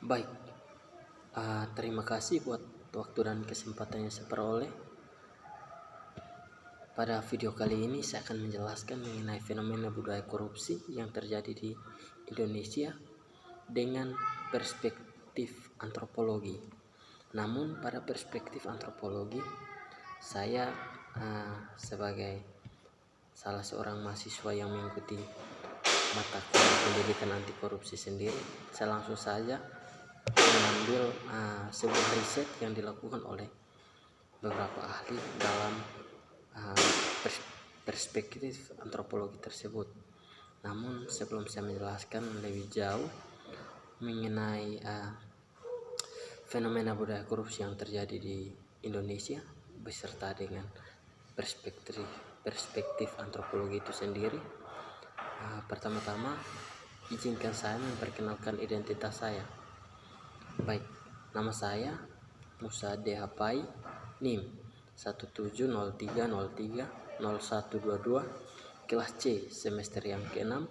Baik, terima kasih buat waktu dan kesempatan yang saya peroleh. Pada video kali ini saya akan menjelaskan mengenai fenomena budaya korupsi yang terjadi di Indonesia dengan perspektif antropologi. Namun pada perspektif antropologi, saya sebagai salah seorang mahasiswa yang mengikuti mata kuliah pendidikan anti korupsi sendiri, saya langsung saja mengambil sebuah riset yang dilakukan oleh beberapa ahli dalam perspektif antropologi tersebut. Namun sebelum saya menjelaskan lebih jauh mengenai fenomena budaya korupsi yang terjadi di Indonesia beserta dengan perspektif antropologi itu sendiri, pertama-tama izinkan saya memperkenalkan identitas saya. Baik, nama saya Musa Dehapai, NIM 1703030122, kelas C, semester yang ke-6,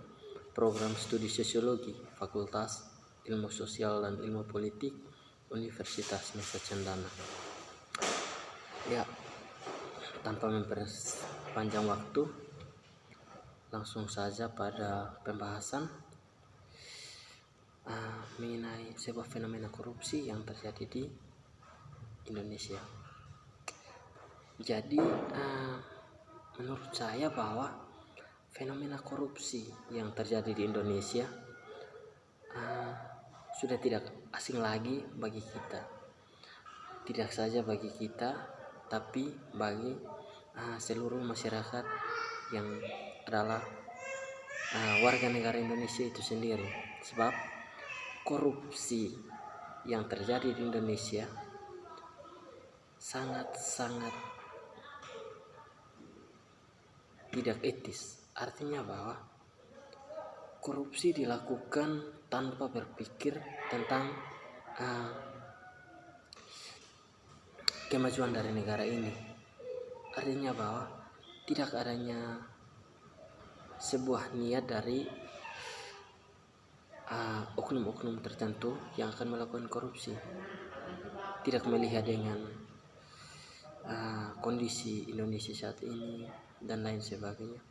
program studi sosiologi, Fakultas Ilmu Sosial dan Ilmu Politik, Universitas Nusa Cendana. Ya, tanpa memperpanjang waktu, langsung saja pada pembahasan mengenai sebuah fenomena korupsi yang terjadi di Indonesia. Jadi menurut saya bahwa fenomena korupsi yang terjadi di Indonesia sudah tidak asing lagi bagi kita. Tidak saja bagi kita, tapi bagi seluruh masyarakat yang adalah warga negara Indonesia itu sendiri. Sebab korupsi yang terjadi di Indonesia sangat-sangat tidak etis. Artinya bahwa korupsi dilakukan tanpa berpikir tentang kemajuan dari negara ini. Artinya bahwa tidak adanya sebuah niat dari oknum-oknum tertentu yang akan melakukan korupsi, tidak melihat dengan kondisi Indonesia saat ini dan lain sebagainya,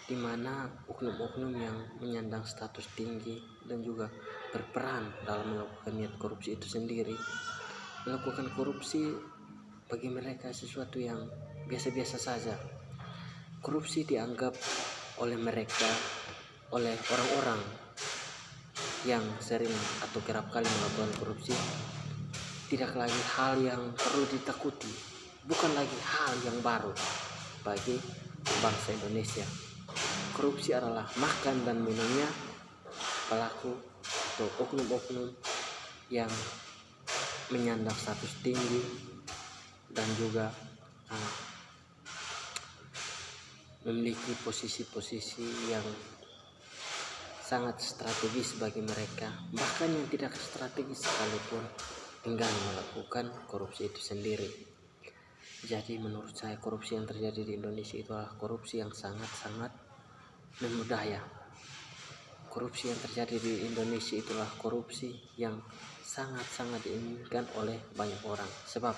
di mana oknum-oknum yang menyandang status tinggi dan juga berperan dalam melakukan niat korupsi itu sendiri melakukan korupsi bagi mereka sesuatu yang biasa-biasa saja. Korupsi dianggap oleh mereka, oleh orang-orang yang sering atau kerap kali melakukan korupsi, tidak lagi hal yang perlu ditakuti, bukan lagi hal yang baru bagi bangsa Indonesia. Korupsi adalah makan dan minumnya pelaku atau oknum-oknum yang menyandang status tinggi dan juga memiliki posisi-posisi yang sangat strategis bagi mereka, bahkan yang tidak strategis sekalipun enggan melakukan korupsi itu sendiri. Jadi menurut saya korupsi yang terjadi di Indonesia itu adalah korupsi yang sangat-sangat memudaya. Korupsi yang terjadi di Indonesia itulah korupsi yang sangat-sangat diinginkan oleh banyak orang. Sebab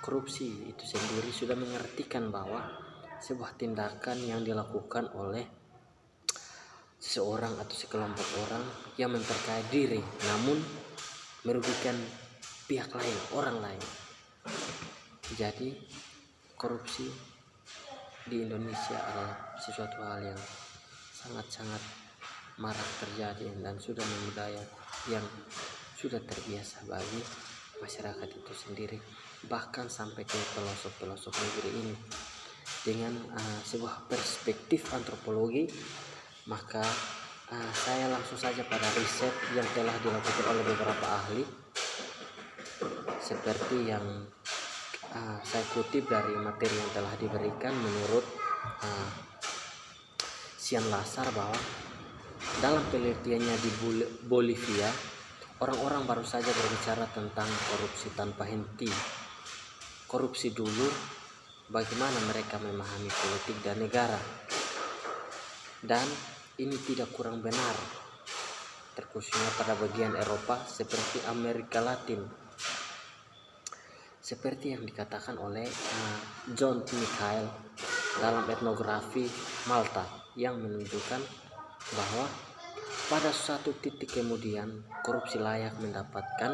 korupsi itu sendiri sudah mengartikan bahwa sebuah tindakan yang dilakukan oleh seseorang atau sekelompok orang yang memperkaya diri namun merugikan pihak lain, orang lain. Jadi korupsi di Indonesia adalah sesuatu hal yang sangat-sangat marak terjadi dan sudah memudaya, yang sudah terbiasa bagi masyarakat itu sendiri, bahkan sampai ke pelosok-pelosok negeri ini. Dengan sebuah perspektif antropologi, maka saya langsung saja pada riset yang telah dilakukan oleh beberapa ahli, seperti yang saya kutip dari materi yang telah diberikan menurut Sian Lasar, bahwa dalam penelitiannya di Bolivia, orang-orang baru saja berbicara tentang korupsi tanpa henti. Korupsi dulu, bagaimana mereka memahami politik dan negara. Dan ini tidak kurang benar. terkhususnya pada bagian Eropa seperti Amerika Latin, seperti yang dikatakan oleh John Michael dalam etnografi Malta, yang menunjukkan bahwa pada suatu titik kemudian korupsi layak mendapatkan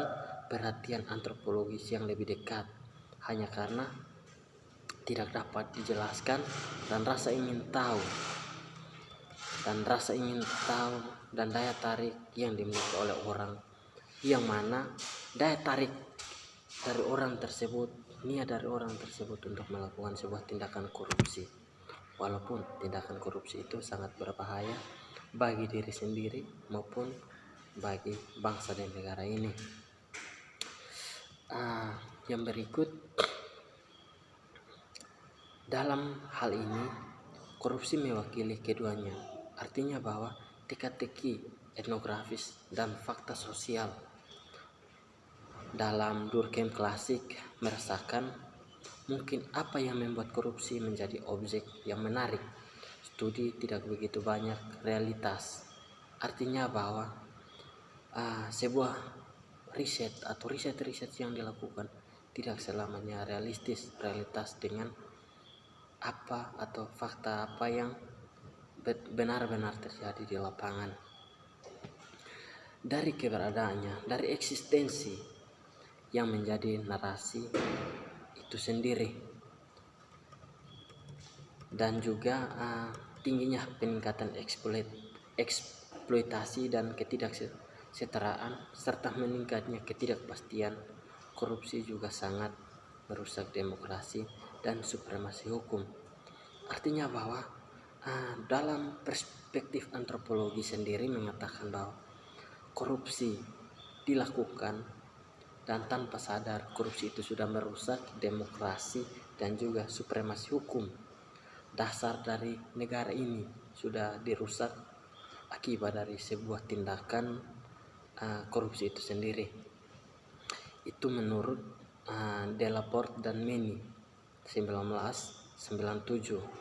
perhatian antropologis yang lebih dekat hanya karena tidak dapat dijelaskan, dan rasa ingin tahu dan daya tarik yang dimiliki oleh orang, yang mana daya tarik dari orang tersebut, niat dari orang tersebut untuk melakukan sebuah tindakan korupsi, walaupun tindakan korupsi itu sangat berbahaya bagi diri sendiri maupun bagi bangsa dan negara ini. Yang berikut, dalam hal ini korupsi mewakili keduanya, artinya bahwa teka-teki etnografis dan fakta sosial dalam Durkheim klasik merasakan mungkin apa yang membuat korupsi menjadi objek yang menarik. Studi tidak begitu banyak realitas, artinya bahwa sebuah riset atau riset yang dilakukan tidak selamanya realitas dengan apa atau fakta apa yang benar-benar terjadi di lapangan. Dari keberadaannya, dari eksistensi yang menjadi narasi itu sendiri, dan juga tingginya peningkatan eksploitasi dan ketidaksetaraan serta meningkatnya ketidakpastian, korupsi juga sangat merusak demokrasi dan supremasi hukum. Artinya bahwa dalam perspektif antropologi sendiri mengatakan bahwa korupsi dilakukan dan tanpa sadar korupsi itu sudah merusak demokrasi dan juga supremasi hukum. Dasar dari negara ini sudah dirusak akibat dari sebuah tindakan korupsi itu sendiri. Itu menurut Delaporte dan Meni 1997.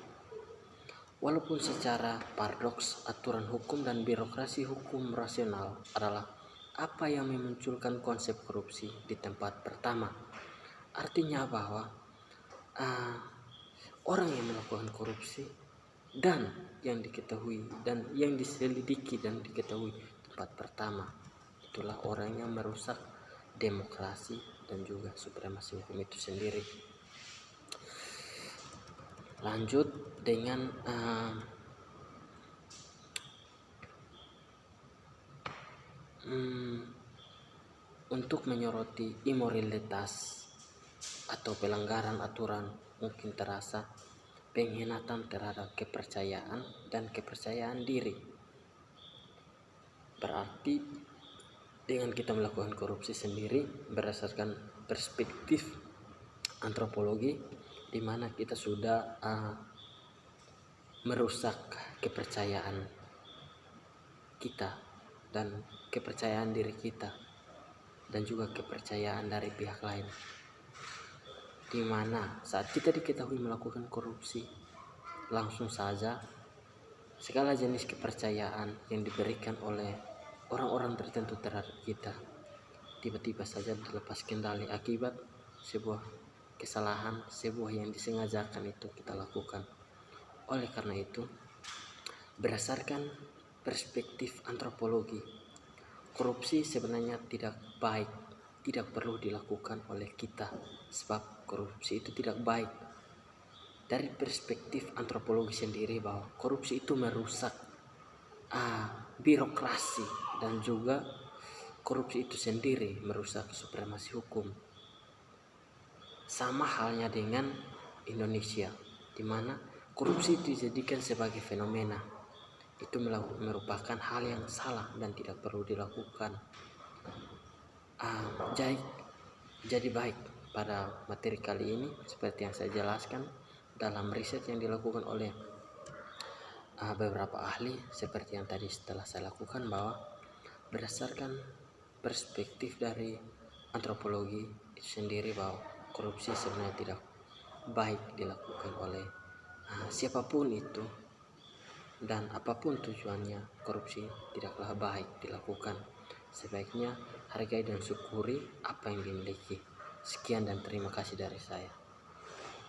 Walaupun secara paradoks aturan hukum dan birokrasi hukum rasional adalah apa yang memunculkan konsep korupsi di tempat pertama. Artinya bahwa orang yang melakukan korupsi dan yang diketahui dan yang diselidiki dan diketahui tempat pertama, itulah orang yang merusak demokrasi dan juga supremasi hukum itu sendiri. Lanjut dengan untuk menyoroti imoralitas atau pelanggaran aturan, mungkin terasa pengkhianatan terhadap kepercayaan dan kepercayaan diri. Berarti dengan kita melakukan korupsi sendiri berdasarkan perspektif antropologi, di mana kita sudah merusak kepercayaan kita dan kepercayaan diri kita dan juga kepercayaan dari pihak lain, di mana saat kita diketahui melakukan korupsi, langsung saja segala jenis kepercayaan yang diberikan oleh orang-orang tertentu terhadap kita tiba-tiba saja dilepas kendali akibat sebuah kesalahan, sebuah yang disengajakan itu kita lakukan. Oleh karena itu, berdasarkan perspektif antropologi, korupsi sebenarnya tidak baik, tidak perlu dilakukan oleh kita, sebab korupsi itu tidak baik. Dari perspektif antropologi sendiri bahwa korupsi itu merusak birokrasi, dan juga korupsi itu sendiri merusak supremasi hukum. Sama halnya dengan Indonesia, di mana korupsi dijadikan sebagai fenomena. Itu merupakan hal yang salah dan tidak perlu dilakukan. Jadi baik, pada materi kali ini seperti yang saya jelaskan dalam riset yang dilakukan oleh beberapa ahli, seperti yang tadi setelah saya lakukan, bahwa berdasarkan perspektif dari antropologi itu sendiri bahwa korupsi sebenarnya tidak baik dilakukan oleh siapapun itu, dan apapun tujuannya, korupsi tidaklah baik dilakukan. Sebaiknya hargai dan syukuri apa yang dimiliki. Sekian dan terima kasih dari saya.